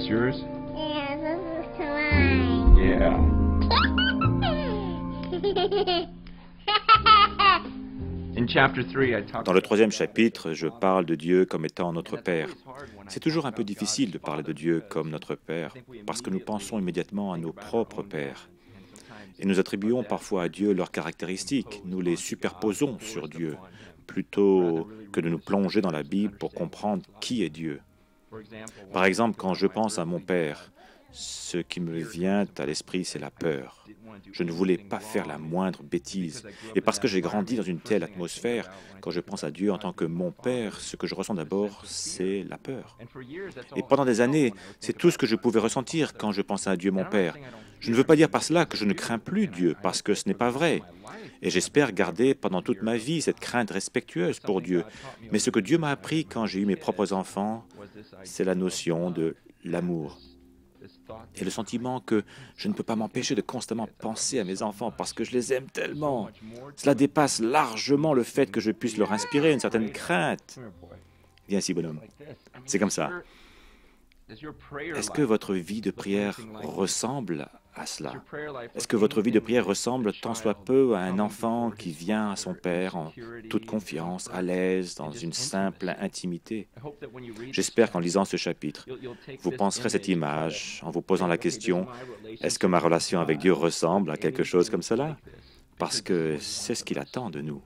yours? Yeah, this is mine. Yeah. In chapter 3, I talked Dans le troisième chapitre, je parle de Dieu comme étant notre Père. C'est toujours un peu difficile de parler de Dieu comme notre Père, parce que nous pensons immédiatement à nos propres pères. Et nous attribuons parfois à Dieu leurs caractéristiques, nous les superposons sur Dieu, plutôt que de nous plonger dans la Bible pour comprendre qui est Dieu. Par exemple, quand je pense à mon père, ce qui me vient à l'esprit, c'est la peur. Je ne voulais pas faire la moindre bêtise. Et parce que j'ai grandi dans une telle atmosphère, quand je pense à Dieu en tant que mon père, ce que je ressens d'abord, c'est la peur. Et pendant des années, c'est tout ce que je pouvais ressentir quand je pensais à Dieu, mon père. Je ne veux pas dire par cela que je ne crains plus Dieu, parce que ce n'est pas vrai. Et j'espère garder pendant toute ma vie cette crainte respectueuse pour Dieu. Mais ce que Dieu m'a appris quand j'ai eu mes propres enfants, c'est la notion de l'amour. Et le sentiment que je ne peux pas m'empêcher de constamment penser à mes enfants parce que je les aime tellement. Cela dépasse largement le fait que je puisse leur inspirer une certaine crainte. Viens ici, bonhomme. C'est comme ça. Est-ce que votre vie de prière ressemble à cela? Est-ce que votre vie de prière ressemble tant soit peu à un enfant qui vient à son Père en toute confiance, à l'aise, dans une simple intimité? J'espère qu'en lisant ce chapitre, vous penserez à cette image en vous posant la question, est-ce que ma relation avec Dieu ressemble à quelque chose comme cela? Parce que c'est ce qu'il attend de nous.